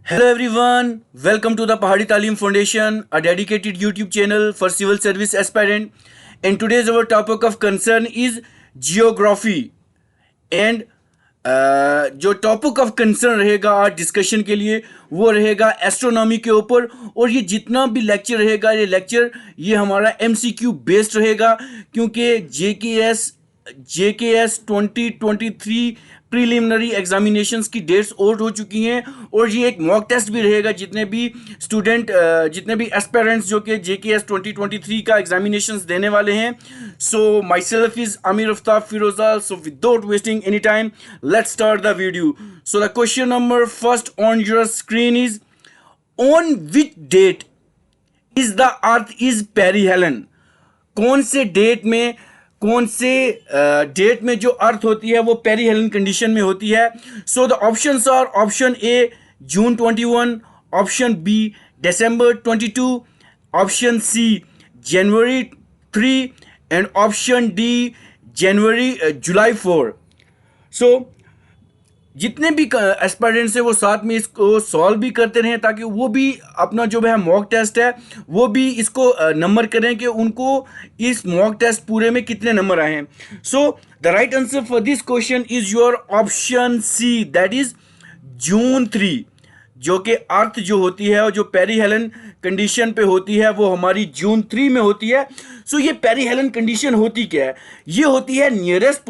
Hello everyone, welcome to the Pahadi Talim Foundation, a dedicated YouTube channel for civil service aspirant. And today's our topic of concern is geography. And जो topic of concern रहेगा आज discussion के लिए वो रहेगा astronomy के ऊपर। और ये जितना भी लेक्चर रहेगा ये हमारा एमसीक्यू बेस्ड रहेगा, क्योंकि जेकेएस 2023 प्रीलिमिनरी एग्जामिनेशंस की डेट्स आउट हो चुकी हैं और ये एक मॉक टेस्ट भी रहेगा जितने भी एस्पिरेंट्स जो कि जेकेएस 2023 का एग्जामिनेशंस देने वाले हैं. So myself is Aamir Aftab Firoza. So without wasting any time let's start the video. So the question number first on your screen is, on which date is the earth is perihelion. कौन से date में जो earth होती है वो पेरीहेलन condition में होती है. So the options are option A June 21, option B December 22, option C January 3 and option D July 4. सो जितने भी एस्पिरेंट्स हैं वो साथ में इसको सॉल्व भी करते रहें ताकि वो भी अपना जो है मॉक टेस्ट है वो भी इसको नंबर करें कि उनको इस मॉक टेस्ट पूरे में कितने नंबर आए हैं. So the right answer for this question is your option C, that is June 3, जो कि अर्थ जो होती है और जो पेरीहेलन कंडीशन पे होती है वो हमारी जून 3 में होती है. सो ये पेरीहेलन कंडीशन होती क्या है? ये होती है nearest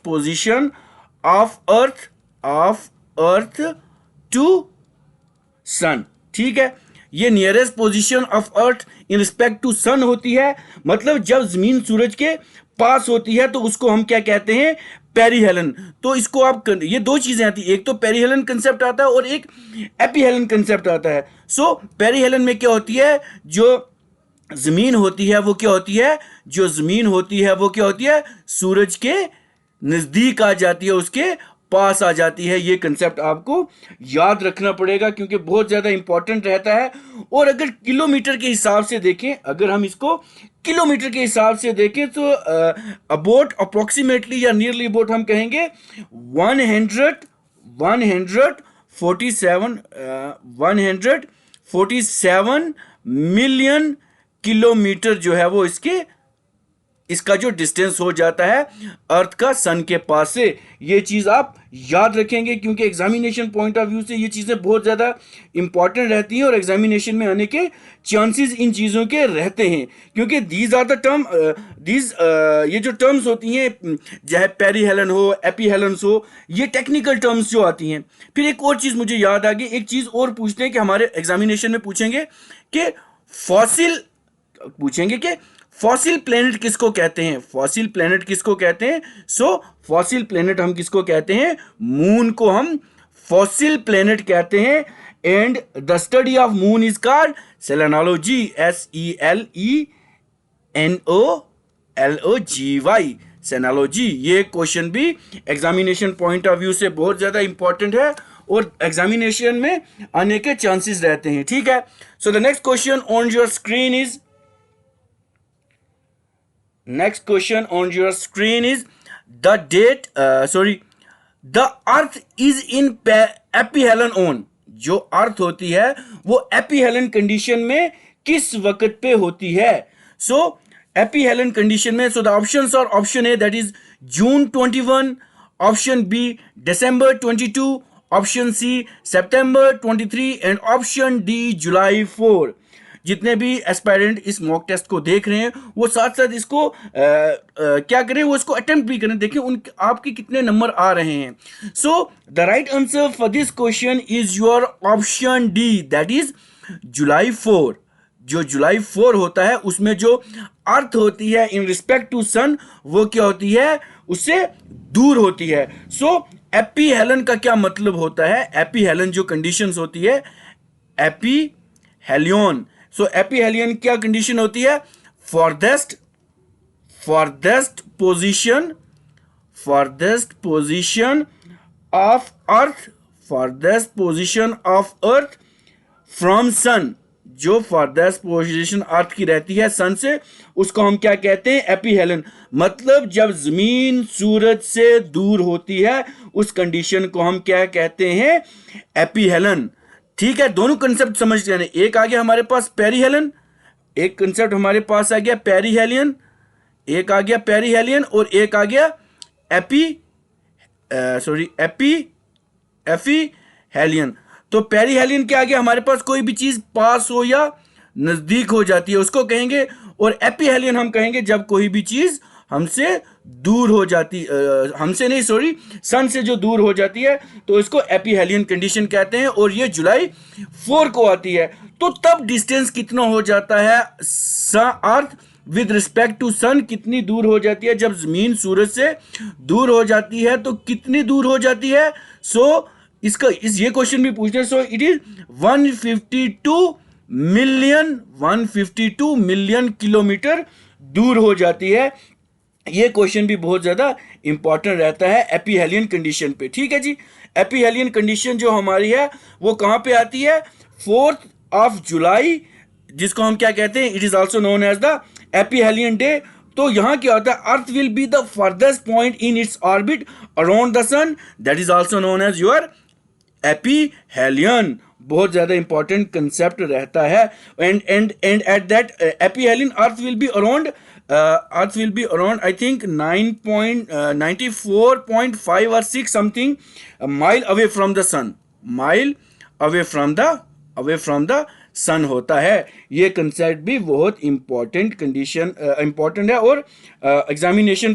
position of earth to sun. ठीक है, ये nearest position of earth in respect to sun होती है. मतलब जब जमीन सूरज के पास होती है तो उसको हम क्या कहते हैं? पेरीहेलन. तो इसको आप ये दो चीजें आती है, एक तो पेरीहेलन कंसेप्ट आता है और एक एपीहेलन कंसेप्ट आता है. सो पेरीहेलन में क्या होती है? जो जमीन होती है वो क्या होती है? सूरज के नजदीक आ जाती है, उसके पास आ जाती है. ये कंसेप्ट आपको याद रखना पड़ेगा क्योंकि बहुत ज्यादा इंपॉर्टेंट रहता है. और अगर किलोमीटर के हिसाब से देखें, अगर हम इसको किलोमीटर के हिसाब से देखें तो अबाउट अप्रोक्सीमेटली या नियरली अबाउट हम कहेंगे 147 मिलियन किलोमीटर जो है वो इसका जो डिस्टेंस हो जाता है अर्थ का सन के पास से. ये चीज आप याद रखेंगे क्योंकि एग्जामिनेशन पॉइंट ऑफ व्यू से ये चीजें बहुत ज्यादा इंपॉर्टेंट रहती हैं और एग्जामिनेशन में आने के चांसेस इन चीजों के रहते हैं क्योंकि दीज आर द टर्म ये जो टर्म्स होती हैं चाहे पेरीहेलन हो एपीहेलन्स हो, ये टेक्निकल टर्म्स जो आती हैं. फिर एक और चीज मुझे याद आ गई, एक चीज और पूछते हैं कि हमारे एग्जामिनेशन में पूछेंगे कि फॉसिल प्लेनेट किसको कहते हैं? सो फॉसिल प्लेनेट हम किसको कहते हैं? मून को हम फॉसिल प्लेनेट कहते हैं. And the study of moon is called selenology, SELENOLOGY, selenology. ये क्वेश्चन भी एग्जामिनेशन पॉइंट ऑफ व्यू से बहुत ज्यादा इंपॉर्टेंट है और एग्जामिनेशन में आने के चांसेस रहते हैं. ठीक है. So the next question on your screen is the earth is in aphelion on. जो अर्थ होती है वो एपीहेलन कंडीशन में किस वक्त पे होती है? सो एपीहेलन कंडीशन में, so the options are option A that is June 21, option B December 22, option C September 23 and option D July 4. जितने भी एस्पायरेंट इस मॉक टेस्ट को देख रहे हैं वो साथ साथ इसको क्या करें, वो इसको अटेम्प्ट भी करें, देखें आपके कितने नंबर आ रहे हैं. So the right answer for this question is your option D, that is July 4. जो जुलाई 4 होता है उसमें जो अर्थ होती है इन रिस्पेक्ट टू सन वो क्या होती है? उससे दूर होती है. सो एपीहेलन का क्या मतलब होता है? एपीहेलन जो कंडीशंस होती है एपीहेलियन. सो एपीहेलियन क्या कंडीशन होती है? Farthest position of earth from sun. जो फारदेस्ट पोजीशन अर्थ की रहती है सन से, उसको हम क्या कहते हैं? एपीहेलन। मतलब जब जमीन सूरज से दूर होती है उस कंडीशन को हम क्या कहते हैं? एपीहेलन। ठीक है, दोनों कंसेप्ट समझ लेना। एक आ गया हमारे पास पेरीहेलन, एक कंसेप्ट हमारे पास आ गया पेरीहेलियन, एक आ गया पेरीहेलियन और एक आ गया एपीहेलियन। तो पेरीहेलियन क्या आ गया हमारे पास? कोई भी चीज पास हो या नजदीक हो जाती है उसको कहेंगे, और एपीहेलियन हम कहेंगे जब कोई भी चीज हमसे दूर हो जाती, हमसे नहीं सॉरी, सन से जो दूर हो जाती है तो इसको एपीहेलियन कंडीशन कहते हैं। और ये जुलाई 4 को आती है। तो तब डिस्टेंस कितना हो जाता है? अर्थ विद रिस्पेक्ट टू सन कितनी दूर हो जाती है? जब जमीन सूरज से दूर हो जाती है तो कितनी दूर हो जाती है? ये क्वेश्चन भी पूछते हैं। So it is 152 million kilometre दूर हो जाती है। ये क्वेश्चन भी बहुत ज्यादा इंपॉर्टेंट रहता है एपीहेलियन कंडीशन पे। ठीक है जी, एपीहेलियन कंडीशन जो हमारी है वो कहां पे आती है? 4th of जुलाई, जिसको हम क्या कहते हैं? It is also known as the aphelion day. तो यहां क्या होता है? Earth will be the farthest point in its orbit around the sun, that is also known as your aphelion. बहुत ज्यादा इंपॉर्टेंट कंसेप्ट रहता है। And at that aphelion earth will be around I think 94.5 or 6 something mile away from the sun, mile away from the sun होता है। ये concept भी बहुत important important है, और एग्जामिनेशन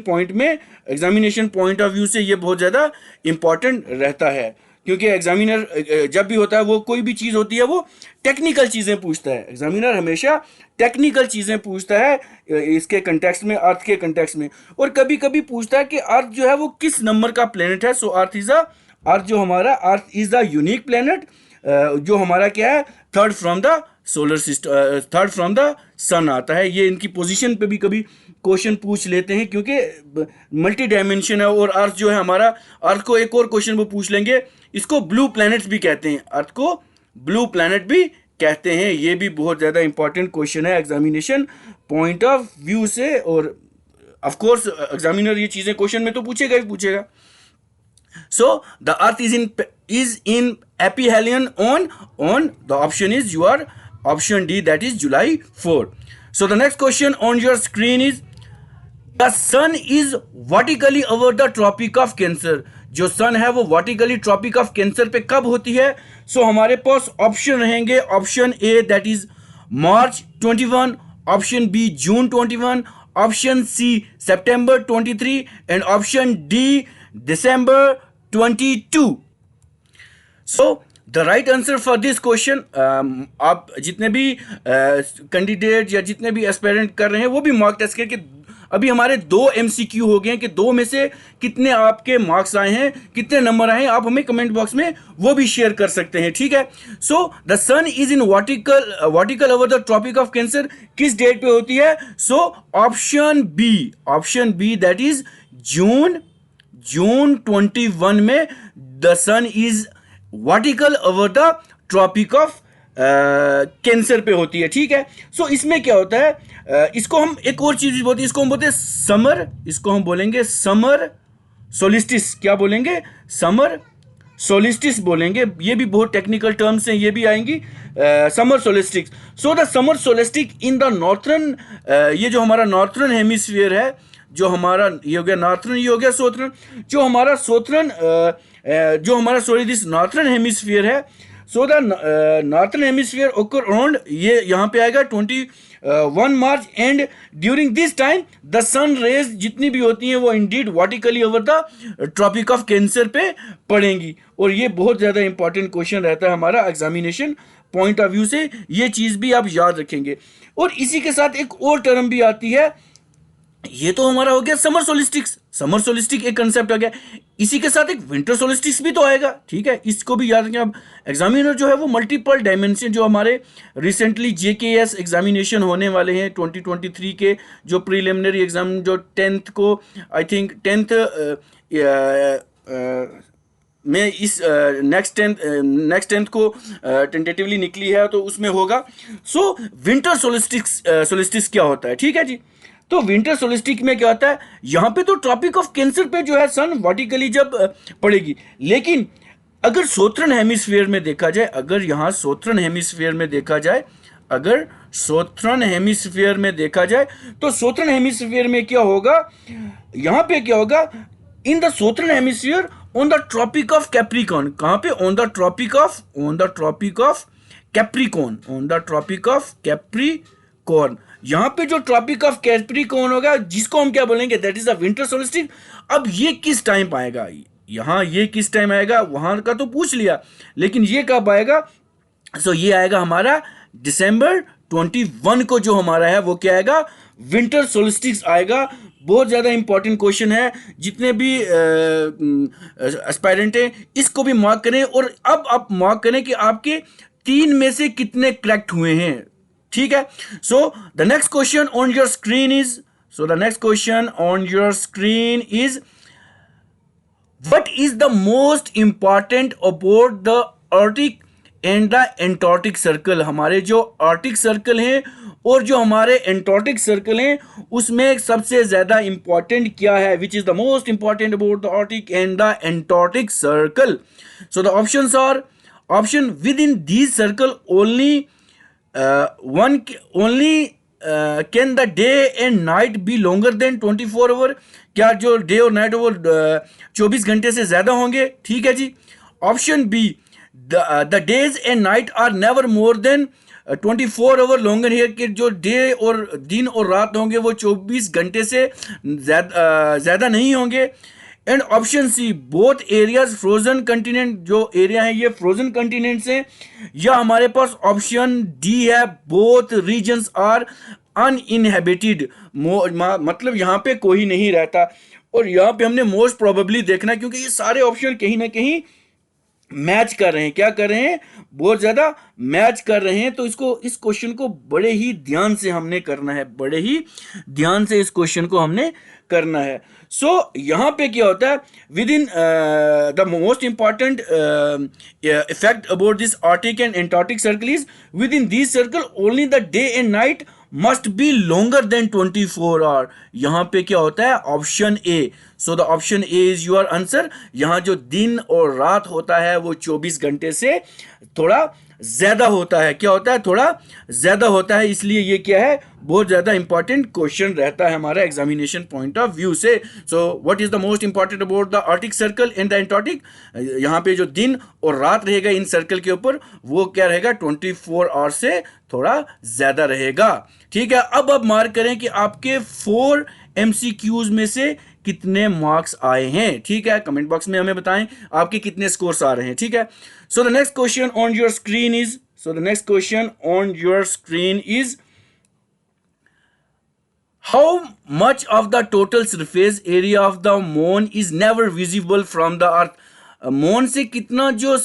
पॉइंट ऑफ व्यू से ये बहुत ज़्यादा इंपॉर्टेंट रहता है, क्योंकि एग्जामिनर जब भी होता है वो कोई भी चीज़ होती है वो टेक्निकल चीज़ें पूछता है। एग्जामिनर हमेशा टेक्निकल चीज़ें पूछता है इसके कंटेक्स्ट में, अर्थ के कंटेक्स्ट में, और कभी कभी पूछता है कि अर्थ जो है वो किस नंबर का प्लेनेट है। So earth is the unique planet, जो हमारा क्या है? Third from the solar system, third from the sun आता है। ये इनकी पोजीशन पे भी कभी क्वेश्चन पूछ लेते हैं, क्योंकि मल्टी डायमेंशन है। और अर्थ जो है हमारा, अर्थ को एक और क्वेश्चन वो पूछ लेंगे, इसको ब्लू प्लैनेट्स भी कहते हैं, अर्थ को ब्लू प्लैनेट भी कहते हैं। ये भी बहुत ज़्यादा इंपॉर्टेंट क्वेश्चन है एग्जामिनेशन पॉइंट ऑफ व्यू से। और ऑफ कोर्स एग्जामिनर ये चीज़ें क्वेश्चन में तो पूछेगा ही पूछेगा। So the earth is in aphelion on the option is your option D, that is July 4. So the next question on your screen is the sun is vertically over the tropic of Cancer. जो सन है वो vertically tropic of cancer पे कब होती है? So हमारे पास option रहेंगे, option A that is March 21, option B June 21, option C September 23 and option D December 22. So the right answer for this question, आप जितने भी कैंडिडेट या जितने भी एस्पिरेंट कर रहे हैं वो भी मॉक टेस्ट करके अभी हमारे 2 MCQ हो गए हैं कि 2 में से कितने आपके मार्क्स आए हैं, कितने नंबर आए हैं, आप हमें कमेंट बॉक्स में वो भी शेयर कर सकते हैं। ठीक है, so the sun is in vertical over the tropic of cancer किस डेट पे होती है? So option B that is June 21 में the sun is vertical over the tropic of cancer पे होती है। ठीक है, सो इसमें क्या होता है, इसको हम एक और चीज बोलते हैं, इसको हम बोलते हैं समर, इसको हम बोलेंगे समर सोलिस्टिस। क्या बोलेंगे? समर सोलिस्टिस बोलेंगे। ये भी बहुत टेक्निकल टर्म्स हैं, ये भी आएंगी। Summer solstice, so the summer solstice in the northern, ये जो हमारा नॉर्थर्न हेमिस्फीयर है, जो हमारा ये हो गया नॉर्थर्न, ये हो गया सोथर्न, जो हमारा दिस नॉर्थर्न हेमिस्फीयर है। So the northern hemisphere occur around, ये यहाँ पे आएगा 21 March, and during this time the sun rays जितनी भी होती हैं वो indeed vertically over the tropic of cancer पे पड़ेंगी। और ये बहुत ज़्यादा इंपॉर्टेंट क्वेश्चन रहता है हमारा एग्जामिनेशन पॉइंट ऑफ व्यू से, ये चीज़ भी आप याद रखेंगे। और इसी के साथ एक और टर्म भी आती है, ये तो हमारा हो गया समर सोलिस्टिक्स, समर सोलिस्टिक एक कंसेप्ट आ गया, इसी के साथ एक विंटर सोलिस्टिक्स भी तो आएगा। ठीक है, इसको भी याद रखें। अब एग्जामिनर जो है वो मल्टीपल डायमेंशन, जो हमारे रिसेंटली JKS एग्जामिनेशन होने वाले हैं 2023 के, जो प्रीलिमिनरी एग्जाम जो 10th को, आई थिंक 10th में इस नेक्स्ट टेंथ को टेंटेटिवली निकली है, तो उसमें होगा। सो विंटर सोलिस्टिक्स क्या होता है, ठीक है जी। तो विंटर सोलिस्टिक में क्या होता है, यहाँ पे तो ट्रॉपिक ऑफ कैंसर पे जो है सन वर्टिकली जब पड़ेगी, लेकिन अगर सोथर्न हेमिस्फीयर में देखा जाए, अगर यहाँ सोथर्न हेमिस्फीयर में देखा जाए, अगर सोथर्न हेमिस्फीयर में देखा जाए, तो सोथर्न हेमिस्फीयर में क्या होगा, यहाँ पे क्या होगा, in the southern hemisphere on the tropic of capricorn, कहाँ पे, on the tropic of capricorn, on the tropic of capricorn, यहाँ पे जो ट्रॉपिक ऑफ कैप्रिकॉन होगा, जिसको हम क्या बोलेंगे, that is the winter solstice. अब ये किस टाइम आएगा, यहाँ ये किस टाइम आएगा, वहां का तो पूछ लिया, लेकिन ये कब आएगा, सो ये आएगा हमारा दिसंबर 21 को, जो हमारा है वो क्या आएगा, विंटर सोल्स्टिस आएगा। बहुत ज़्यादा इंपॉर्टेंट क्वेश्चन है, जितने भी एस्पायरेंट हैं इसको भी मार्क करें, और अब आप मार्क करें कि आपके 3 में से कितने करेक्ट हुए हैं, ठीक है। So the next question on your screen is, what is the most important about the Arctic and the Antarctic Circle? हमारे जो आर्टिक सर्कल हैं और जो हमारे एंटार्क्टिक सर्कल हैं, उसमें सबसे ज़्यादा इंपॉर्टेंट क्या है, which is the most important about the arctic and the antarctic circle? So the options are, option within these circle only can the day and night be longer than 24 hour, क्या जो day और night वो 24 घंटे से ज़्यादा होंगे, ठीक है जी। Option B, the days and night are never more than 24 hour longer here, कि जो डे और दिन और रात होंगे वो 24 घंटे से ज़्यादा नहीं होंगे। And option C, both areas frozen continent, जो एरिया है ये फ्रोजन कंटिनेंट्स हैं। या हमारे पास ऑप्शन डी है, बोथ रीजन्स आर अनइनहेबिटेड, मतलब यहाँ पे कोई नहीं रहता। और यहाँ पे हमने मोस्ट प्रोबेबली देखना है, क्योंकि ये सारे ऑप्शन कहीं ना कहीं मैच कर रहे हैं, क्या कर रहे हैं, बहुत ज्यादा मैच कर रहे हैं। तो इस क्वेश्चन को बड़े ही ध्यान से हमने करना है, बड़े ही ध्यान से इस क्वेश्चन को हमने करना है। सो यहाँ पे क्या होता है, within the most important effect about this arctic and antarctic circle is, within this circle only the day and night must be longer than 24 hour. यहाँ पे क्या होता है, option A. So the option A is your answer. यहाँ जो दिन और रात होता है वो 24 घंटे से थोड़ा ज्यादा होता है, क्या होता है, थोड़ा ज्यादा होता है, इसलिए ये क्या है, बहुत ज्यादा इंपॉर्टेंट क्वेश्चन रहता है हमारा एग्जामिनेशन पॉइंट ऑफ व्यू से। So what is the most important about the Arctic circle and the Antarctic, यहाँ पे जो दिन और रात रहेगा इन सर्कल के ऊपर, वो क्या रहेगा, 24 आवर से थोड़ा ज्यादा रहेगा, ठीक है। अब मार्क करें कि आपके 4 MCQs में से कितने मार्क्स आए हैं, ठीक है, कमेंट बॉक्स में हमें बताएं आपके कितने स्कोर्स आ रहे हैं, ठीक है। So the next question on your screen is, how much of the total surface area of the moon is never visible from the earth? Moon से कितना जो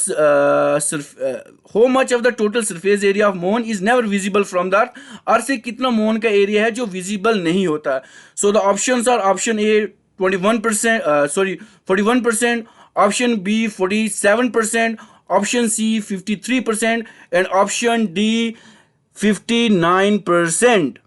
how much of the total surface area of moon is never visible from the earth, earth से कितना moon का area है जो visible नहीं होता है। So the options are, option A 41%, option B 47%, option C 53% and option D 59%।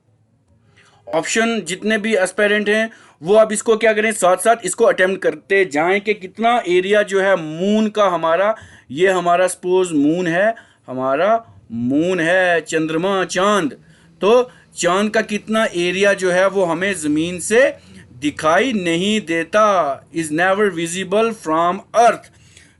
Option जितने भी एस्पायरेंट हैं वो अब इसको क्या करें, साथ साथ इसको अटेम्प्ट करते जाएं कि कितना एरिया जो है मून का हमारा, ये हमारा सपोज मून है, हमारा मून है चंद्रमा चांद, तो चांद का कितना एरिया जो है वो हमें ज़मीन से दिखाई नहीं देता, इज नेवर विजिबल फ्रॉम अर्थ।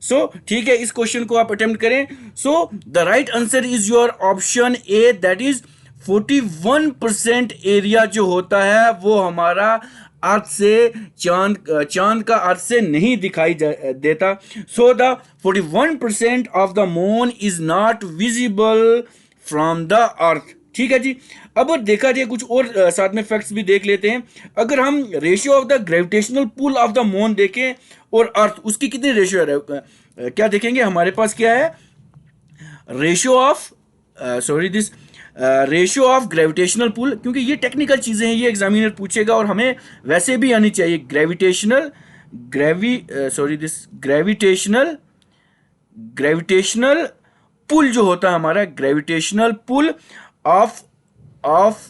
सो ठीक है, इस क्वेश्चन को आप अटेम्प्ट करें। सो the right answer is your option A, that is 41% area जो होता है वो हमारा अर्थ से चांद का अर्थ से नहीं दिखाई देता। So the 41% of the moon is not visible from the अर्थ, ठीक है जी। अब देखा जाए कुछ और साथ में फैक्ट्स भी देख लेते हैं। अगर हम ratio of the gravitational pull of the moon देखें और अर्थ, उसकी कितनी रेशियो है, क्या देखेंगे, हमारे पास क्या है, ratio of ratio of gravitational pull, क्योंकि ये टेक्निकल चीज़ें हैं, ये एग्जामिनर पूछेगा और हमें वैसे भी आनी चाहिए। ग्रेविटेशनल ग्रेविटेशनल पुल जो होता है हमारा, gravitational pull of of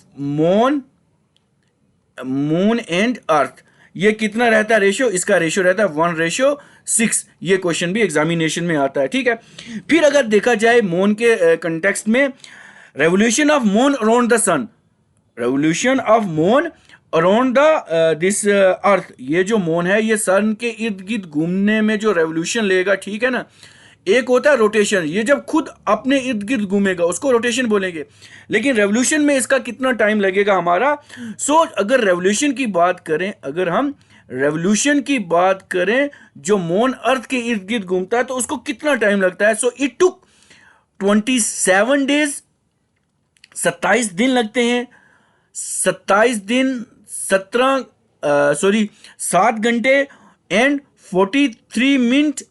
moon and earth, ये कितना रहता है रेशियो? इसका रेशियो रहता है 1:6। ये क्वेश्चन भी एग्जामिनेशन में आता है, ठीक है। फिर अगर देखा जाए मून के कंटेक्स्ट में, revolution of moon around the sun, revolution of moon around the this earth, ये जो मून है ये सन के इर्द गिर्द घूमने में जो रेवोल्यूशन लेगा, ठीक है ना। एक होता है रोटेशन, ये जब खुद अपने इर्द गिर्द घूमेगा उसको रोटेशन बोलेंगे, लेकिन रेवोल्यूशन में इसका कितना टाइम लगेगा हमारा। अगर रेवोल्यूशन की बात करें, अगर हम रेवोल्यूशन की बात करें जो मून अर्थ के इर्द गिर्द घूमता है तो उसको कितना टाइम लगता है? इट टुक 27 डेज, 27 दिन लगते हैं, 27 दिन 7 घंटे एंड 43 मिनट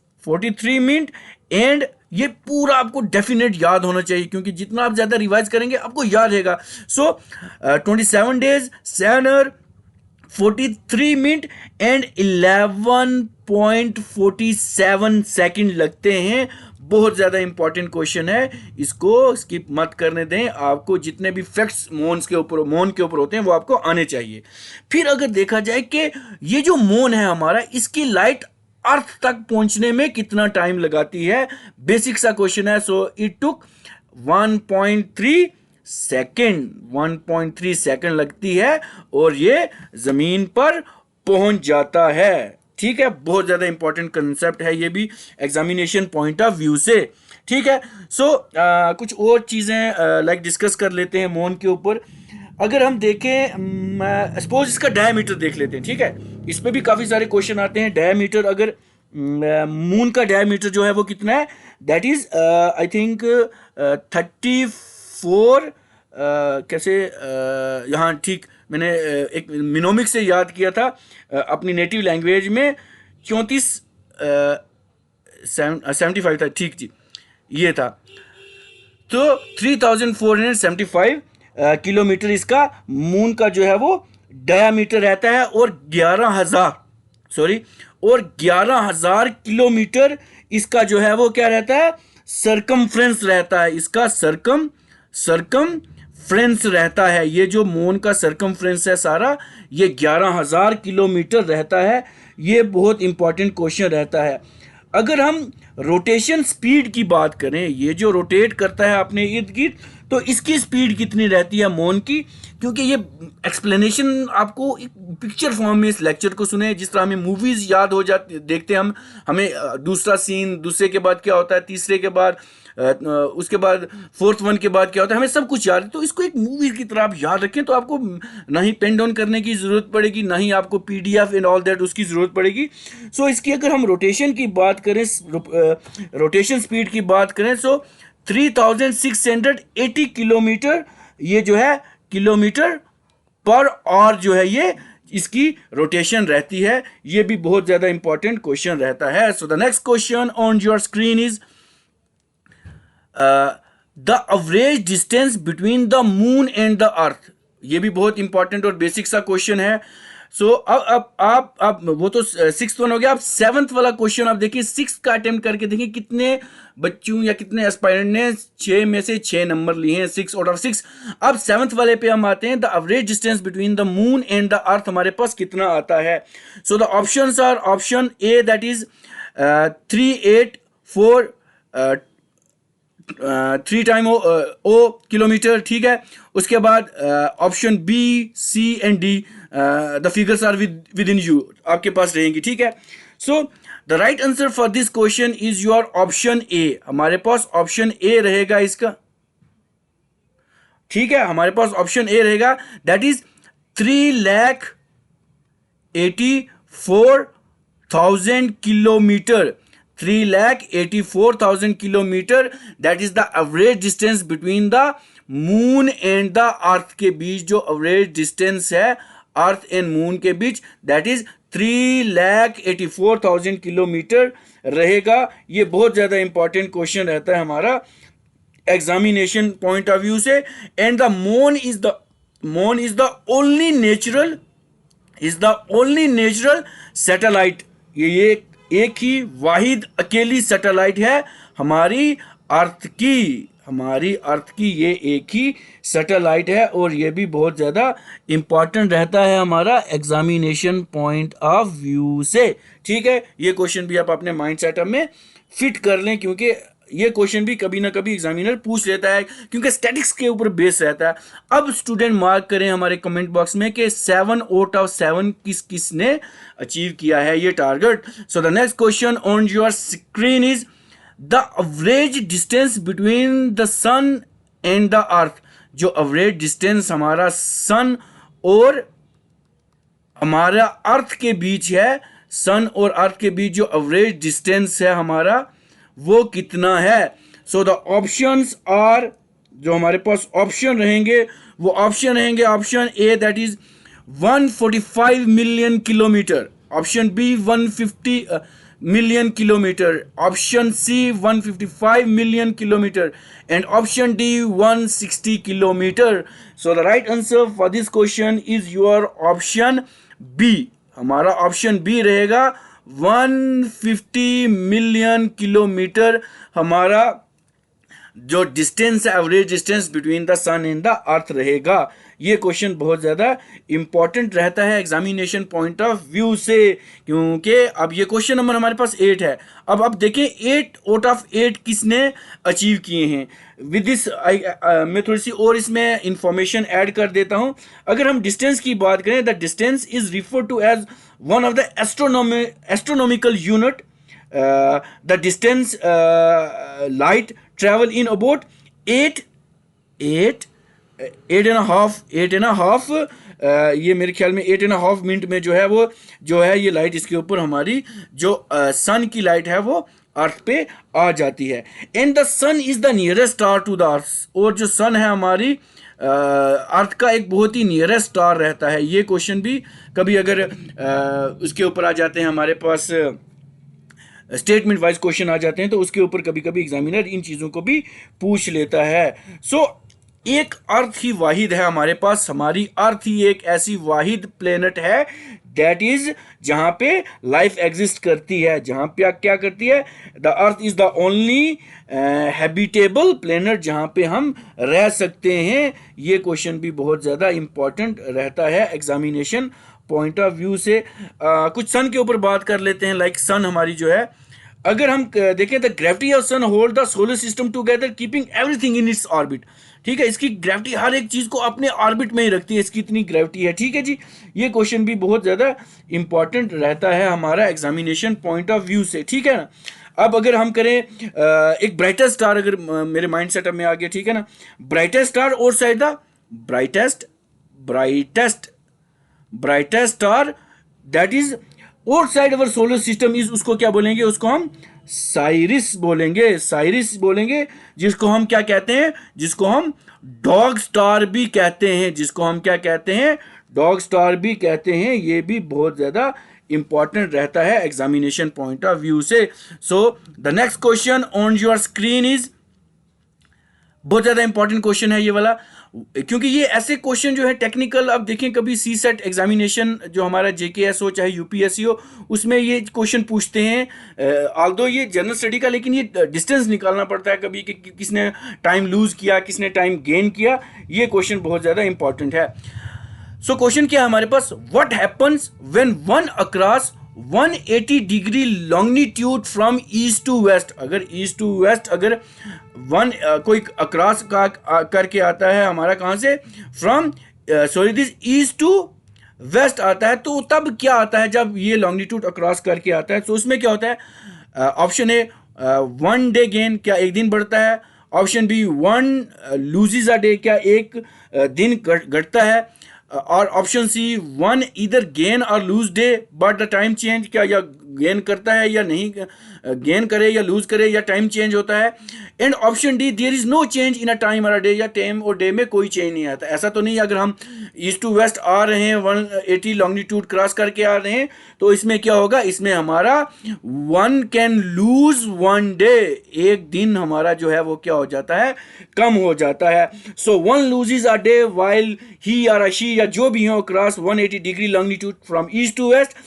एंड ये पूरा आपको डेफिनेट याद होना चाहिए, क्योंकि जितना आप ज्यादा रिवाइज करेंगे आपको याद रहेगा। 27 days, 7 hour, 43 minute and 11.47 second लगते हैं। बहुत ज्यादा इंपॉर्टेंट क्वेश्चन है, इसको स्किप मत करने दें। आपको जितने भी फैक्ट्स मून के ऊपर होते हैं वो आपको आने चाहिए। फिर अगर देखा जाए कि ये जो मून है हमारा, इसकी लाइट अर्थ तक पहुंचने में कितना टाइम लगाती है, बेसिक सा क्वेश्चन है। इट टुक 1.3 सेकंड लगती है और ये जमीन पर पहुंच जाता है, ठीक है। बहुत ज्यादा इंपॉर्टेंट कंसेप्ट है ये भी एग्जामिनेशन पॉइंट ऑफ व्यू से, ठीक है। कुछ और चीजें लाइक डिस्कस कर लेते हैं मून के ऊपर। अगर हम देखें, सपोज इसका डायमीटर देख लेते हैं, ठीक है। इस पे भी काफी सारे क्वेश्चन आते हैं। डायमीटर, अगर मून का डायमीटर जो है वो कितना है, दैट इज आई थिंक 34 कैसे यहाँ, ठीक, मैंने एक मिनोमिक से याद किया था अपनी नेटिव लैंग्वेज में, 74 था, ठीक जी, ये था। तो 3475 किलोमीटर इसका मून का जो है वो डायामीटर रहता है, और 11,000 किलोमीटर इसका जो है वो क्या रहता है, सरकमफ्रेंस रहता है। इसका सरकमफ्रेंस रहता है। ये जो मून का सरकमफ्रेंस है सारा, ये 11,000 किलोमीटर रहता है। ये बहुत इंपॉर्टेंट क्वेश्चन रहता है। अगर हम रोटेशन स्पीड की बात करें, ये जो रोटेट करता है अपने इर्द गिर्द, तो इसकी स्पीड कितनी रहती है मून की, क्योंकि ये एक्सप्लेनेशन आपको एक पिक्चर फॉर्म में इस लेक्चर को सुने, जिस तरह हमें मूवीज याद हो जाती, देखते हम, हमें दूसरा सीन, दूसरे के बाद क्या होता है, तीसरे के बाद उसके बाद फोर्थ वन के बाद क्या होता है, हमें सब कुछ याद है। तो इसको एक मूवी की तरह आप याद रखें, तो आपको ना ही पेन डाउन करने की जरूरत पड़ेगी, ना ही आपको पीडीएफ एंड ऑल दैट उसकी जरूरत पड़ेगी। इसकी अगर हम रोटेशन की बात करें, रोटेशन स्पीड की बात करें, 3680 किलोमीटर, ये जो है किलोमीटर पर आवर जो है ये इसकी रोटेशन रहती है। ये भी बहुत ज्यादा इंपॉर्टेंट क्वेश्चन रहता है। The next question on your screen is the average distance between the moon and the अर्थ। ये भी बहुत इंपॉर्टेंट और बेसिक सा क्वेश्चन है। अब वो तो 6th वन हो गया। अब 7th वाला क्वेश्चन आप देखिए, 6th का अटेम्प्ट करके देखिए कितने बच्चों या कितने एस्पायरेंट ने 6 में से 6 नंबर लिए हैं, 6 आउट ऑफ 6। अब 7th वाले पे हम आते हैं। The average distance between the moon and the earth हमारे पास कितना आता है। The options are, option A that is 384 3 time ओ किलोमीटर, ठीक है। उसके बाद option B, C and D, the figures are within you, आपके पास रहेंगी, ठीक है। The right answer for this question is your option A. हमारे पास ऑप्शन ए रहेगा इसका, ठीक है। हमारे पास ऑप्शन ए रहेगा, that is 3,84,000 kilometre. 3,84,000 kilometre, that is the average distance between the moon and the अर्थ के बीच। जो एवरेज डिस्टेंस है अर्थ एंड मून के बीच, दैट इज 3,84,000 किलोमीटर रहेगा। ये बहुत ज्यादा इंपॉर्टेंट क्वेश्चन रहता है हमारा एग्जामिनेशन पॉइंट ऑफ व्यू से। And the moon is the only natural satellite ये एक ही वाहिद अकेली सैटेलाइट है हमारी अर्थ की ये एक ही सैटेलाइट है, और ये भी बहुत ज़्यादा इम्पॉर्टेंट रहता है हमारा एग्जामिनेशन पॉइंट ऑफ व्यू से। ठीक है, ये क्वेश्चन भी आप अपने माइंड सेटअप में फिट कर लें, क्योंकि ये क्वेश्चन भी कभी ना कभी एग्जामिनर पूछ लेता है, क्योंकि स्टैटिक्स के ऊपर बेस रहता है। अब स्टूडेंट मार्क करें हमारे कमेंट बॉक्स में कि 7 आउट ऑफ 7 किसने अचीव किया है ये target. So the next question on your screen is the average distance between the sun and the earth. जो अवरेज डिस्टेंस हमारा सन और हमारा अर्थ के बीच है, सन और अर्थ के बीच जो अवरेज डिस्टेंस है हमारा, वो कितना है। सो द ऑप्शंस आर, जो हमारे पास ऑप्शन रहेंगे वो ऑप्शन रहेंगे, option A that is 145 million kilometre, option B 150 million kilometre, option C 155 million kilometre and option D 160 kilometre. So the right answer for this question is your option B. हमारा option B रहेगा 150 million kilometre हमारा जो distance है, average distance between the sun and the earth रहेगा। ये question बहुत ज़्यादा important रहता है एग्जामिनेशन पॉइंट ऑफ व्यू से, क्योंकि अब ये क्वेश्चन नंबर हमारे पास 8 है। अब आप देखें 8 आउट ऑफ 8 किसने अचीव किए हैं। विद दिस मैं थोड़ी सी और इसमें इंफॉर्मेशन ऐड कर देता हूं। अगर हम डिस्टेंस की बात करें, the distance is refer to as one of the astronomical unit. The distance light travel in about 8 and half ये मेरे ख्याल में 8.5 मिनट में जो है वो जो है ये लाइट इसके ऊपर हमारी जो सन की लाइट है वो अर्थ पे आ जाती है। And the sun is the nearest star to the earth, और जो सन है हमारी अर्थ का एक बहुत ही नियरेस्ट स्टार रहता है। ये क्वेश्चन भी कभी अगर उसके ऊपर आ जाते हैं हमारे पास स्टेटमेंट वाइज क्वेश्चन आ जाते हैं, तो उसके ऊपर कभी कभी एग्जामिनर इन चीज़ों को भी पूछ लेता है। सो एक अर्थ ही वाहिद है हमारे पास, हमारी अर्थ ही एक ऐसी वाहिद प्लेनेट है दैट इज जहां पे लाइफ एग्जिस्ट करती है, जहां पे क्या करती है, the earth is the only habitable planet जहां पे हम रह सकते हैं। ये क्वेश्चन भी बहुत ज़्यादा इंपॉर्टेंट रहता है एग्जामिनेशन पॉइंट ऑफ व्यू से। कुछ सन के ऊपर बात कर लेते हैं। लाइक सन हमारी जो है, अगर हम देखें the gravity of sun hold the solar system together keeping everything in its orbit. ठीक है, इसकी ग्रेविटी हर एक चीज को अपने ऑर्बिट में ही रखती है, इसकी इतनी ग्रेविटी है। ठीक है जी, ये क्वेश्चन भी बहुत ज्यादा इंपॉर्टेंट रहता है हमारा एग्जामिनेशन पॉइंट ऑफ व्यू से। ठीक है ना। अब अगर हम करें एक ब्राइटेस्ट स्टार अगर मेरे माइंड सेटअप में आ गया, ठीक है ना, brightest star outside the brightest star that is outside our solar system is, उसको क्या बोलेंगे, उसको हम साइरिस बोलेंगे, जिसको हम क्या कहते हैं, जिसको हम डॉग स्टार भी कहते हैं, डॉग स्टार भी कहते हैं। ये भी बहुत ज्यादा इंपॉर्टेंट रहता है एग्जामिनेशन पॉइंट ऑफ व्यू से। सो the next question on your screen is, बहुत ज्यादा इंपॉर्टेंट क्वेश्चन है ये वाला, क्योंकि ये ऐसे क्वेश्चन जो है टेक्निकल, अब देखें कभी सी सेट एग्जामिनेशन जो हमारा जेकेएस हो चाहे यूपीएससी हो, उसमें ये क्वेश्चन पूछते हैं ऑल्दो ये जनरल स्टडी का, लेकिन ये डिस्टेंस निकालना पड़ता है कभी कि किसने टाइम लूज किया, किसने टाइम गेन किया। ये क्वेश्चन बहुत ज़्यादा इंपॉर्टेंट है। सो क्वेश्चन क्या है हमारे पास, what happens when one across 180 degree longitude from east to west. अगर ईस्ट टू वेस्ट अगर कोई अक्रॉस का करके आता है हमारा, कहाँ से, from this east to west आता है, तो तब क्या आता है जब ये लॉन्गिट्यूड अक्रॉस करके आता है। तो उसमें क्या होता है, ऑप्शन ए 1 डे गेन, क्या एक दिन बढ़ता है, option B 1 loses a day, क्या एक दिन घटता है, और ऑप्शन सी 1 इधर गेन और lose day but the time change, क्या या गेन करता है या नहीं गेन करे या लूज करे या टाइम चेंज होता है, and option D there is no change in a time और अ डे, या टाइम और डे में कोई चेंज नहीं आता। ऐसा तो नहीं अगर हम ईस्ट टू वेस्ट आ रहे हैं 180 लॉन्गिट्यूड क्रॉस करके आ रहे हैं, तो इसमें क्या होगा, इसमें हमारा 1 कैन लूज 1 डे, एक दिन हमारा जो है वो क्या हो जाता है, कम हो जाता है। So 1 loses a day while he और शी, या जो भी हो cross 180 degree longitude from east to west,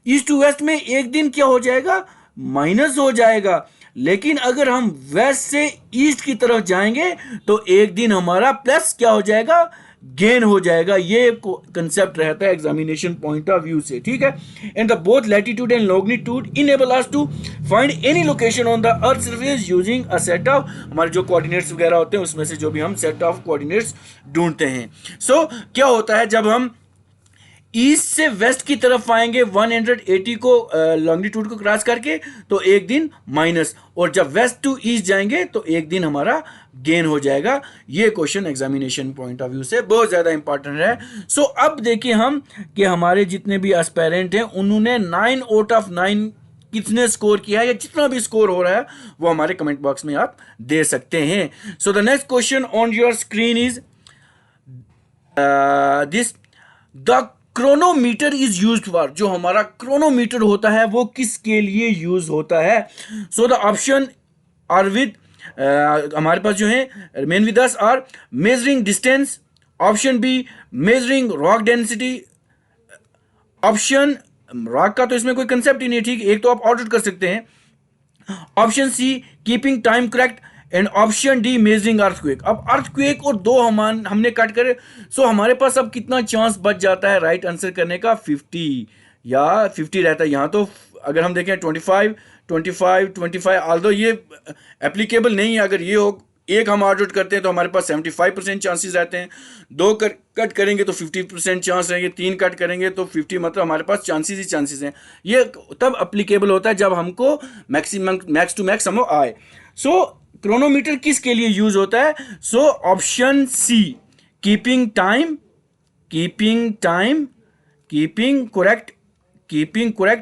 east to west में एक दिन क्या हो जाएगा, माइनस हो जाएगा। लेकिन अगर हम वेस्ट से ईस्ट की तरफ जाएंगे तो एक दिन हमारा प्लस क्या हो जाएगा, गेन हो जाएगा। ये कंसेप्ट रहता है एग्जामिनेशन पॉइंट ऑफ व्यू से, ठीक है। And the both latitude and longitude enable us to find any location on the earth surface using a set of, हमारे जो कोऑर्डिनेट्स वगैरह होते हैं उसमें से जो भी हम सेट ऑफ कोऑर्डिनेट्स ढूंढते हैं। सो क्या होता है, जब हम ईस्ट से वेस्ट की तरफ आएंगे 180 को लॉन्गिट्यूड को क्रॉस करके तो एक दिन माइनस, और जब वेस्ट टू ईस्ट जाएंगे तो एक दिन हमारा गेन हो जाएगा। ये question examination point of view से बहुत ज़्यादा इंपॉर्टेंट है। सो अब देखिए हम कि हमारे जितने भी एस्पायरेंट हैं उन्होंने 9 आउट ऑफ 9 कितने स्कोर किया है, या जितना भी स्कोर हो रहा है वो हमारे कमेंट बॉक्स में आप दे सकते हैं। So the next question on your screen is this, the chronometer is used for, जो हमारा क्रोनोमीटर होता है वो किसके लिए यूज होता है। So the option are with, हमारे पास जो है remain with us, are measuring distance, option B measuring rock density, option rock का तो इसमें कोई कंसेप्ट ही नहीं है, ठीक, एक तो आप ऑर्डर कर सकते हैं, option C keeping time correct, and option D measuring earthquake. अब अर्थक्वेक और दो हमने कट करे, सो हमारे पास अब कितना चांस बच जाता है राइट आंसर करने का, 50 या 50 रहता है यहाँ। तो अगर हम देखें 25 25 25, आल्दो ये एप्लीकेबल नहीं है, अगर ये हो एक हम आउट करते हैं तो हमारे पास 75% चांसेस रहते हैं, दो कट करेंगे तो 50% चांस रहेंगे, तीन कट करेंगे तो 50, मतलब हमारे पास चांसेस ही चांसेस हैं। ये तब अप्लीकेबल होता है जब हमको मैक्सिमम मैक्स टू मैक्स हम आए। सो क्रोनोमीटर किसके लिए यूज होता है, so option C keeping time, keeping correct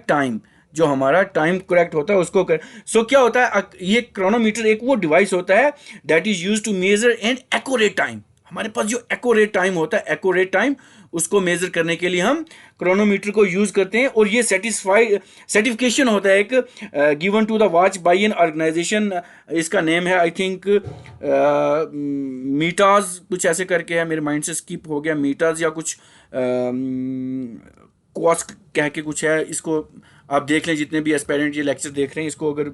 time, जो हमारा टाइम करेक्ट होता है उसको कर। सो क्या होता है, ये क्रोनोमीटर एक वो डिवाइस होता है that is used to measure and accurate time. हमारे पास जो एक्यूरेट टाइम होता है, एक्यूरेट टाइम उसको मेजर करने के लिए हम क्रोनोमीटर को यूज करते हैं। और ये सर्टिफिकेशन होता है एक given to the watch by an organisation, इसका नेम है आई थिंक मीटाज कुछ ऐसे करके है, मेरे माइंड से स्किप हो गया, मीटाज या कुछ क्वास कह के कुछ है। इसको आप देख लें, जितने भी एस्पायरेंट ये लेक्चर देख रहे हैं इसको अगर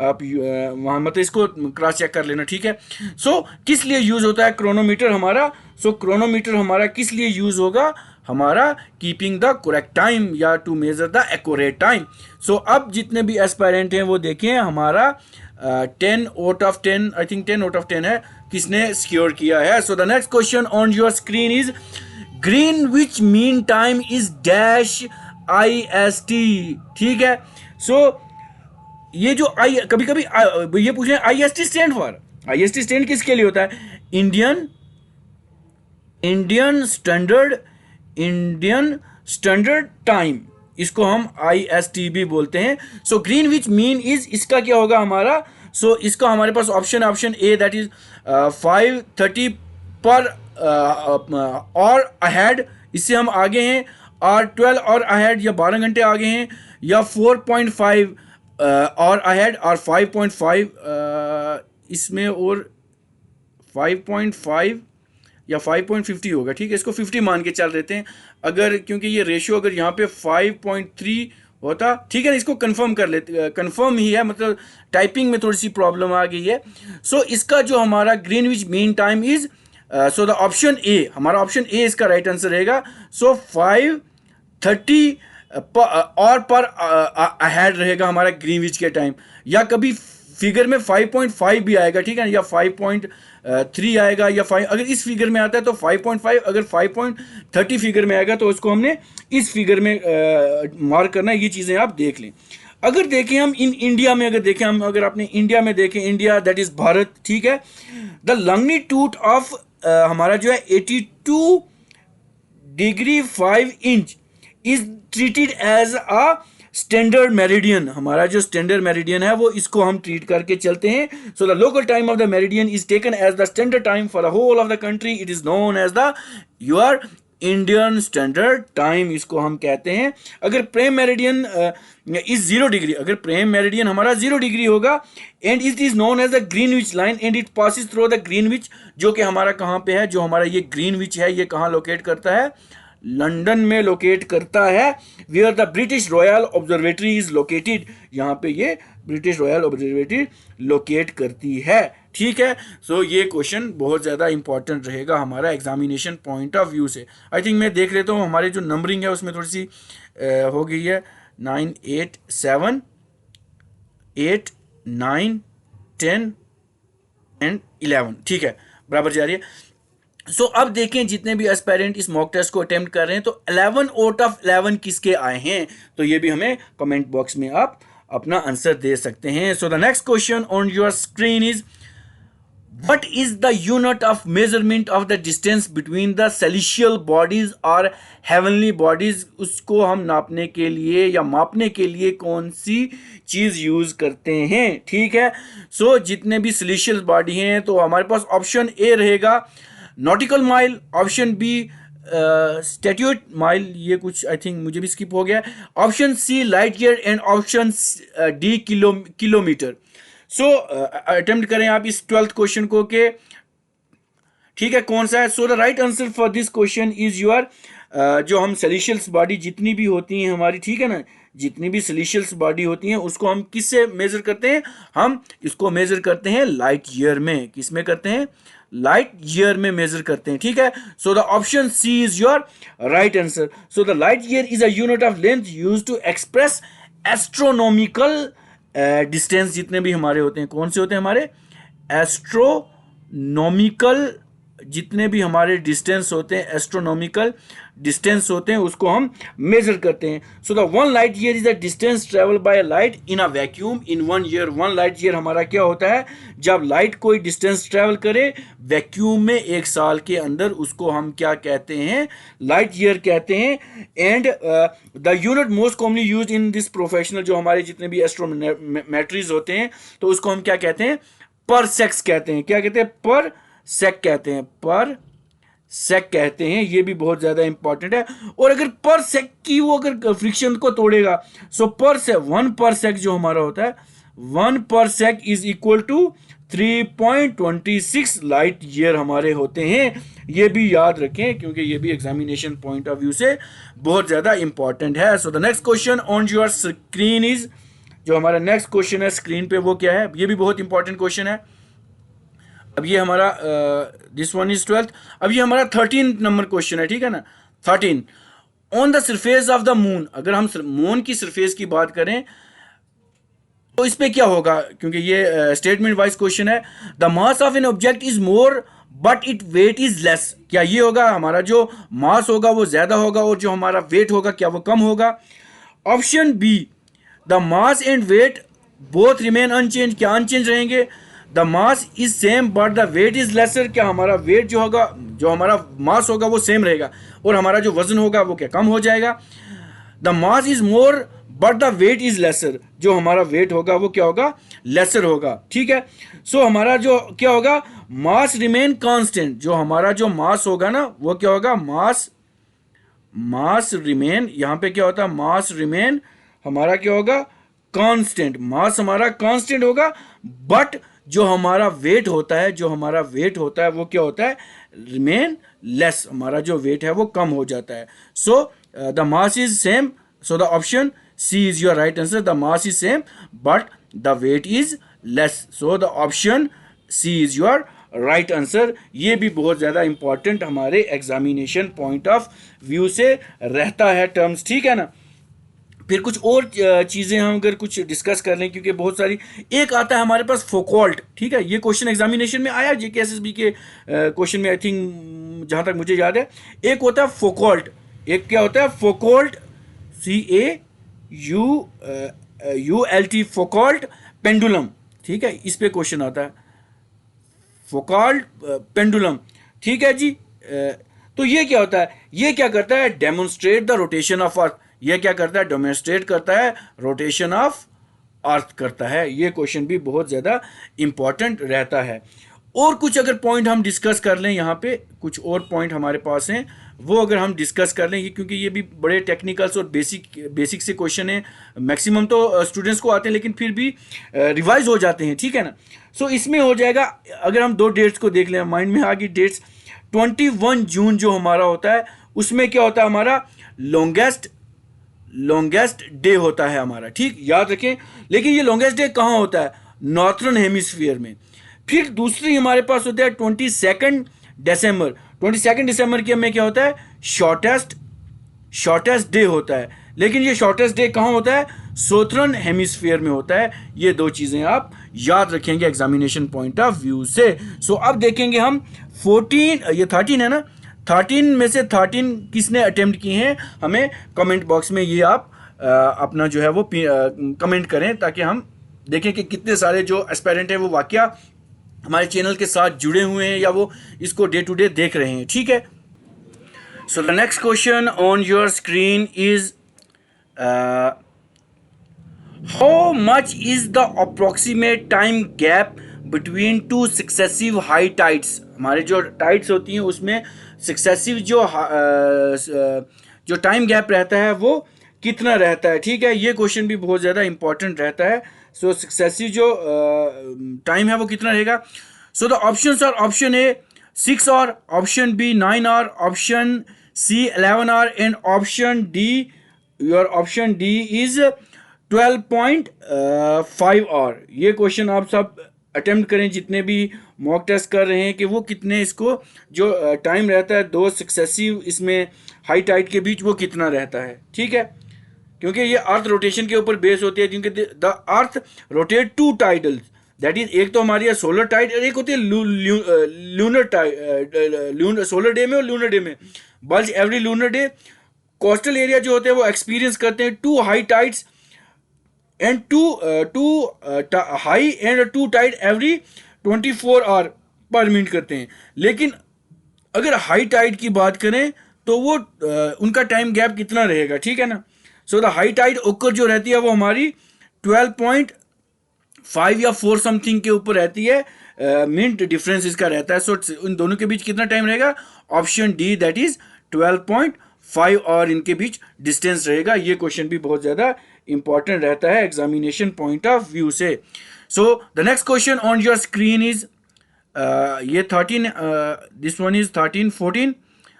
आप वहाँ मतलब इसको क्रॉस चेक कर लेना, ठीक है। सो किस लिए यूज़ होता है क्रोनोमीटर हमारा, सो क्रोनोमीटर हमारा किस लिए यूज़ होगा, हमारा कीपिंग द करेक्ट टाइम या to measure the accurate time. So अब जितने भी एस्पायरेंट हैं वो देखें, हमारा 10 out of 10 I think 10 out of 10 है किसने सिक्योर किया है। So the next question on your screen is Greenwich mean time is dash IST, ठीक है। सो ये जो कभी कभी ये पूछ रहे हैं IST stand for, IST stand किसके लिए होता है, इंडियन स्टैंडर्ड टाइम, इसको हम IST भी बोलते हैं। सो ग्रीनविच मीन इज, इसका क्या होगा हमारा, सो इसका हमारे पास ऑप्शन ए दैट इज 5:30 पर और अहेड, इससे हम आगे हैं, और 12 और अहेड या 12 घंटे आगे हैं, या 4.5 और अहेड और 5.5 इसमें, और 5.5 या 5.50 होगा, ठीक है। इसको 50 मान के चल देते हैं, अगर क्योंकि ये रेशियो अगर यहाँ पे 5.3 होता, ठीक है ना, इसको कंफर्म कर लेते, कंफर्म ही है, मतलब टाइपिंग में थोड़ी सी प्रॉब्लम आ गई है। सो इसका जो हमारा Greenwich mean time is, so the option ए, हमारा ऑप्शन ए इसका राइट आंसर रहेगा। सो 5:30 और पर अहेड रहेगा हमारा ग्रीनविच के टाइम, या कभी फिगर में 5.5 भी आएगा, ठीक है, या 5.3 आएगा, या 5 अगर इस फिगर में आता है तो 5.5, अगर 5.30 फिगर में आएगा तो उसको हमने इस फिगर में मार्क करना है। ये चीज़ें आप देख लें। अगर देखें हम इन इंडिया में, अगर आपने इंडिया में देखें, इंडिया दैट इज भारत, ठीक है, द लॉन्गिट्यूड ऑफ हमारा जो है 82 degree 5 inch is treated as a standard meridian. हमारा जो स्टैंडर्ड मेरिडियन है वो इसको हम ट्रीट करके चलते हैं। So the local time of the meridian is taken as the standard time for the whole of the country, it is known as the your Indian standard time, इसको हम कहते हैं। अगर प्रेम मेरिडियन इज 0 डिग्री, अगर प्रेम meridian हमारा 0 degree होगा, and it is known as the Greenwich line, and it passes through the Greenwich, जो कि हमारा कहाँ पे है, जो हमारा ये ग्रीनविच है ये कहाँ लोकेट करता है, लंदन में लोकेट करता है। Where the British royal observatory is located, यहाँ पे ये ब्रिटिश रॉयल ऑब्जर्वेटरी लोकेट करती है। ठीक है, सो ये क्वेश्चन बहुत ज़्यादा इंपॉर्टेंट रहेगा हमारा एग्जामिनेशन पॉइंट ऑफ व्यू से। आई थिंक मैं देख लेता हूँ हमारी जो नंबरिंग है उसमें थोड़ी सी हो गई है, 9 8 7 8 9 10 एंड 11। ठीक है, बराबर जा रही है। सो अब देखें जितने भी एस्पायरेंट इस मॉक टेस्ट को अटेम्प्ट कर रहे हैं तो 11 आउट ऑफ 11 किसके आए हैं, तो ये भी हमें कमेंट बॉक्स में आप अपना आंसर दे सकते हैं। So the next question on your screen is what is the unit of measurement of the distance between the celestial bodies और हेवनली बॉडीज, उसको हम नापने के लिए या मापने के लिए कौन सी चीज यूज करते हैं। ठीक है, सो जितने भी सेलेस्टियल बॉडी हैं तो हमारे पास ऑप्शन ए रहेगा nautical mile, option B statute mile, ये कुछ आई थिंक मुझे भी स्किप हो गया, option C light year and option D kilometre. So attempt करें आप इस 12th क्वेश्चन को के, ठीक है, कौन सा है। So the right answer for this question is your जो हम सेलेस्टियल्स बॉडी जितनी भी होती हैं हमारी, ठीक है ना, जितनी भी सेलेस्टियल्स बॉडी होती हैं उसको हम किससे मेजर करते हैं, हम इसको मेजर करते हैं लाइट ईयर में। किस में करते हैं, लाइट ईयर में मेजर करते हैं। ठीक है, so the option C is your right answer. So the light year is a unit of length used to express astronomical distance जितने भी हमारे होते हैं। कौन से होते हैं हमारे, एस्ट्रोनॉमिकल, जितने भी हमारे डिस्टेंस होते हैं, एस्ट्रोनॉमिकल डिस्टेंस होते हैं, उसको हम मेजर करते हैं। So the 1 light year is the distance travel by light in a vacuum in 1 year. 1 light year हमारा क्या होता है, जब लाइट कोई डिस्टेंस ट्रेवल करे वैक्यूम में 1 साल के अंदर, उसको हम क्या कहते हैं, लाइट ईयर कहते हैं। And the unit most commonly used in this professional, जो हमारे जितने भी एस्ट्रोमेट्रीज होते हैं तो उसको हम क्या कहते हैं, पर सेक्स कहते हैं। क्या कहते हैं, पर सेक कहते हैं, पर सेक कहते हैं। ये भी बहुत ज्यादा इंपॉर्टेंट है। और अगर पर सेक की वो अगर फ्रिक्शन को तोड़ेगा, सो पर से 1 पर सेक जो हमारा होता है, 1 parsec is equal to 3.26 light year हमारे होते हैं। ये भी याद रखें क्योंकि ये भी एग्जामिनेशन पॉइंट ऑफ व्यू से बहुत ज्यादा इंपॉर्टेंट है। So the next question on your screen is, जो हमारा नेक्स्ट क्वेश्चन है स्क्रीन पे वो क्या है, ये भी बहुत इंपॉर्टेंट क्वेश्चन है। अब ये हमारा दिस वन इज 12th। अब ये हमारा 13 नंबर क्वेश्चन है, ठीक है ना, 13 on the surface of the moon. अगर हम मून की सरफेस की बात करें तो इस पे क्या होगा, क्योंकि ये स्टेटमेंट वाइज क्वेश्चन है। The mass of an object is more but it weight is less. क्या ये होगा, हमारा जो मास होगा वो ज्यादा होगा और जो हमारा वेट होगा क्या वो कम होगा। Option B the mass and weight both remain unchange. क्या अनचेंज रहेंगे, the mass is same but the weight is lesser. क्या हमारा वेट जो होगा, जो हमारा मास होगा वो सेम रहेगा और हमारा जो वजन होगा वो क्या कम हो जाएगा। The mass is more but the weight is lesser. जो हमारा वेट होगा वो क्या होगा, लेसर होगा। ठीक है, सो हमारा जो क्या होगा, मास रिमेन कांस्टेंट। जो हमारा जो मास होगा ना वो क्या होगा, मास रिमेन, यहां पे क्या होता है, मास रिमेन हमारा क्या होगा, कांस्टेंट। मास हमारा कांस्टेंट होगा बट जो हमारा वेट होता है, जो हमारा वेट होता है वो क्या होता है, रिमेन लेस। हमारा जो वेट है वो कम हो जाता है। So the mass is same, so the option C is your right answer. The mass is same but the weight is less, so the option C is your right answer. ये भी बहुत ज़्यादा important हमारे examination point of view से रहता है terms, ठीक है ना। फिर कुछ और चीज़ें हम अगर कुछ डिस्कस कर लें, क्योंकि बहुत सारी, एक आता है हमारे पास फोकॉल्ट, ठीक है, ये क्वेश्चन एग्जामिनेशन में आया JKSSB के क्वेश्चन में, आई थिंक जहाँ तक मुझे याद है। एक होता है फोकॉल्ट, एक क्या होता है फोकॉल्ट, CAULT, फोकॉल्ट पेंडुलम, ठीक है, इस पे क्वेश्चन आता है, फोकॉल्ट पेंडुलम, ठीक है जी। तो ये क्या होता है, ये क्या करता है, demonstrate the rotation of earth. ये क्या करता है, डेमोन्स्ट्रेट करता है रोटेशन ऑफ अर्थ करता है। ये क्वेश्चन भी बहुत ज़्यादा इंपॉर्टेंट रहता है। और कुछ अगर पॉइंट हम डिस्कस कर लें, यहाँ पे कुछ और पॉइंट हमारे पास हैं, वो अगर हम डिस्कस कर लें, ये क्योंकि ये भी बड़े टेक्निकल्स और बेसिक से क्वेश्चन हैं, मैक्सिमम तो स्टूडेंट्स को आते हैं लेकिन फिर भी रिवाइज हो जाते हैं, ठीक है ना। सो इसमें हो जाएगा, अगर हम 2 डेट्स को देख लें, माइंड में आ गई डेट्स, 21 जून जो हमारा होता है उसमें क्या होता है हमारा लॉन्गेस्ट डे होता है हमारा, ठीक, याद रखें। लेकिन ये लॉन्गेस्ट डे कहाँ होता है? नॉर्थर्न हेमिस्फीयर में। फिर दूसरी हमारे पास होता है 22 दिसंबर। 22 दिसंबर की हमें क्या होता है? शॉर्टेस्ट डे होता है। लेकिन ये शॉर्टेस्ट डे कहाँ होता है? सोथर्न हेमिस्फीयर में होता है। ये दो चीज़ें आप याद रखेंगे एग्जामिनेशन पॉइंट ऑफ व्यू से। सो अब देखेंगे हम 14, ये 13 है ना, 13 में से 13 किसने अटेम्प्ट किए हैं, हमें कमेंट बॉक्स में ये आप अपना जो है वो कमेंट करें, ताकि हम देखें कि कितने सारे जो एस्पायरेंट हैं वो वाकया हमारे चैनल के साथ जुड़े हुए हैं या वो इसको डे टू डे देख रहे हैं, ठीक है। So the next question on your screen is how much is the approximate time gap between two successive high tides. हमारे जो टाइड्स होती हैं उसमें सक्सेसिव जो टाइम गैप रहता है वो कितना रहता है, ठीक है। ये क्वेश्चन भी बहुत ज़्यादा इंपॉर्टेंट रहता है। सो सक्सेसिव जो टाइम है वो कितना रहेगा। So the options are option A 6 hour, option B 9 hour, option C 11 hour and option D, your option D is 12.5 hour. ये क्वेश्चन आप सब अटेम्प्ट करें जितने भी मॉक टेस्ट कर रहे हैं कि वो कितने इसको जो टाइम रहता है दो सक्सेसिव इसमें हाई टाइड के बीच वो कितना रहता है, ठीक है। क्योंकि ये अर्थ रोटेशन के ऊपर बेस होती है, क्योंकि the earth rotate to tidals, that is एक तो हमारी सोलर टाइड और एक होती है लूनर टाइड, सोलर डे में और लूनर डे में। बल्कि every lunar day coastal area जो होते हैं वो एक्सपीरियंस करते हैं 2 high tides and two high and 2 tide every 24 hour पर मिनट करते हैं। लेकिन अगर हाई टाइड की बात करें तो वो उनका टाइम गैप कितना रहेगा, ठीक है ना। सो द हाई टाइड ओकर जो रहती है वो हमारी 12.5 या 4 समथिंग के ऊपर रहती है, मिनट डिफरेंस इसका रहता है। सो इन दोनों के बीच कितना टाइम रहेगा? ऑप्शन डी, दैट इज 12.5 और इनके बीच डिस्टेंस रहेगा। ये क्वेश्चन भी बहुत ज़्यादा इंपॉर्टेंट रहता है एग्जामिनेशन पॉइंट ऑफ व्यू से। सो the next question on your screen is ये 13, this one is 13, 14।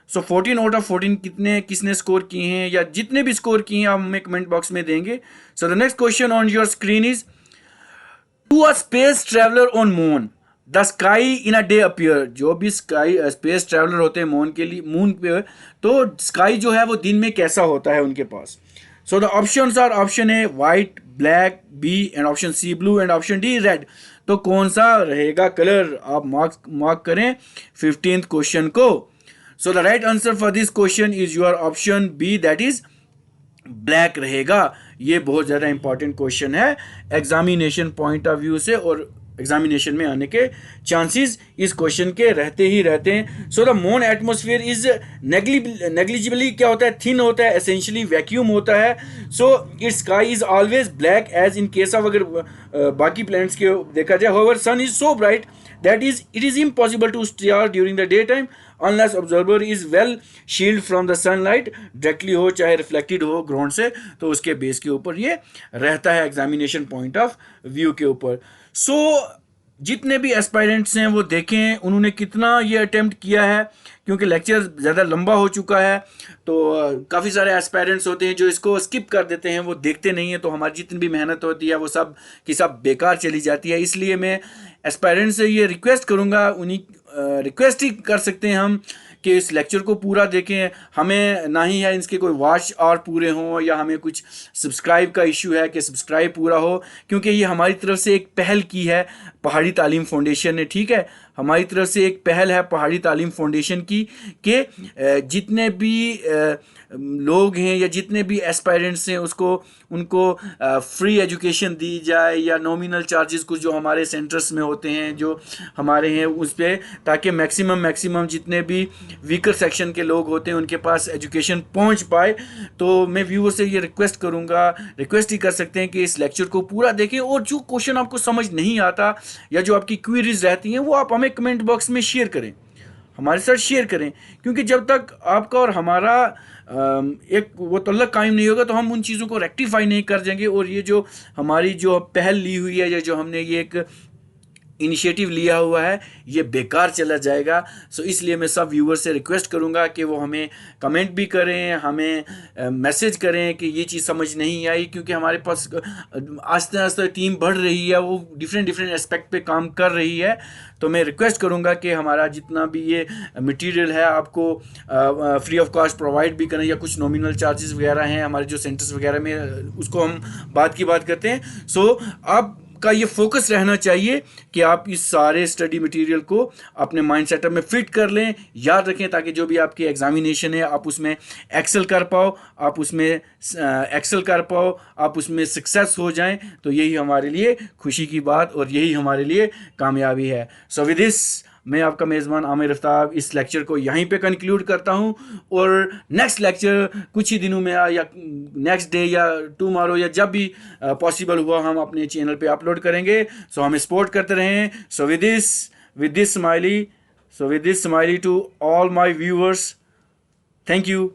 So 14 out of 14 किसने स्कोर किए हैं, या जितने भी स्कोर किए हैं आप हमें कमेंट बॉक्स में देंगे। So the next question on your screen is to a space traveller on moon the sky in a day appear. जो भी स्पेस ट्रेवलर होते हैं मून के लिए, मून पे, तो स्काई जो है वो दिन में कैसा होता है उनके पास। So the options are option A white, black, B and option C blue and option D red. तो कौन सा रहेगा कलर, आप मार्क करें 15th क्वेश्चन को। So the right answer for this question is your option B, that is black रहेगा। ये बहुत ज़्यादा इंपॉर्टेंट क्वेश्चन है एग्जामिनेशन पॉइंट ऑफ व्यू से, और एग्जामिनेशन में आने के चांसेस इस क्वेश्चन के रहते ही रहते हैं। So the moon atmosphere is negligibly क्या होता है, थिन होता है, एसेंशियली वैक्यूम होता है। So its sky is always black as in case of, अगर बाकी प्लैनेट्स के देखा जाए। However sun is so bright that is it is impossible to stare during the daytime unless observer is well shielded from the sunlight, directly हो चाहे reflected हो ground से, तो उसके बेस के ऊपर ये रहता है एग्जामिनेशन पॉइंट ऑफ व्यू के ऊपर। सो जितने भी एस्पायरेंट्स हैं वो देखें उन्होंने कितना ये अटेम्प्ट किया है, क्योंकि लेक्चर ज़्यादा लंबा हो चुका है, तो काफ़ी सारे एस्पायरेंट्स होते हैं जो इसको स्किप कर देते हैं, वो देखते नहीं हैं, तो हमारी जितनी भी मेहनत होती है वो सब की सब बेकार चली जाती है। इसलिए मैं एस्पायरेंट्स से ये रिक्वेस्ट करूँगा, उन्हीं रिक्वेस्ट ही कर सकते हैं हम कि इस लेक्चर को पूरा देखें। हमें ना ही है इसके कोई वॉच और पूरे हों, या हमें कुछ सब्सक्राइब का इशू है कि सब्सक्राइब पूरा हो, क्योंकि ये हमारी तरफ से एक पहल की है पहाड़ी तालीम फाउंडेशन ने, ठीक है। हमारी तरफ से एक पहल है पहाड़ी तालीम फाउंडेशन की कि जितने भी लोग हैं या जितने भी एस्पायरेंट्स हैं उनको फ्री एजुकेशन दी जाए, या नॉमिनल चार्जेस कुछ जो हमारे सेंटर्स में होते हैं जो हमारे हैं उस पर, ताकि मैक्सिमम जितने भी वीकर सेक्शन के लोग होते हैं उनके पास एजुकेशन पहुंच पाए। तो मैं व्यूअर से ये रिक्वेस्ट ही कर सकते हैं कि इस लेक्चर को पूरा देखें, और जो क्वेश्चन आपको समझ नहीं आता या जो आपकी क्वेरीज रहती हैं वो आप हमें कमेंट बॉक्स में शेयर करें, हमारे साथ शेयर करें। क्योंकि जब तक आपका और हमारा एक वो तल्लक कायम नहीं होगा तो हम उन चीज़ों को रेक्टिफाई नहीं कर जाएंगे। और ये जो हमारी जो पहल ली हुई है, या जो हमने ये एक इनिशिएटिव लिया हुआ है ये बेकार चला जाएगा। सो इसलिए मैं सब व्यूअर से रिक्वेस्ट करूंगा कि वो हमें कमेंट भी करें, हमें मैसेज करें कि ये चीज़ समझ नहीं आई, क्योंकि हमारे पास आस्ते आस्ते टीम बढ़ रही है, वो डिफरेंट डिफरेंट एस्पेक्ट पे काम कर रही है। तो मैं रिक्वेस्ट करूंगा कि हमारा जितना भी ये मटेरियल है आपको फ्री ऑफ कॉस्ट प्रोवाइड भी करें, या कुछ नॉमिनल चार्जेस वगैरह हैं हमारे जो सेंटर्स वगैरह में, उसको हम बाद की बात करते हैं। सो आप का ये फोकस रहना चाहिए कि आप इस सारे स्टडी मटेरियल को अपने माइंड सेटअप में फिट कर लें, याद रखें, ताकि जो भी आपकी एग्जामिनेशन है आप उसमें एक्सेल कर पाओ, आप उसमें सक्सेस हो जाएं। तो यही हमारे लिए खुशी की बात और यही हमारे लिए कामयाबी है। सो विद दिस मैं आपका मेज़बान आमिर आफ्ताब इस लेक्चर को यहीं पे कंक्लूड करता हूं, और नेक्स्ट लेक्चर कुछ ही दिनों में या नेक्स्ट डे या टुमारो या जब भी पॉसिबल हुआ हम अपने चैनल पे अपलोड करेंगे। सो हमें सपोर्ट करते रहें। So with this smiley to all my viewers, thank you.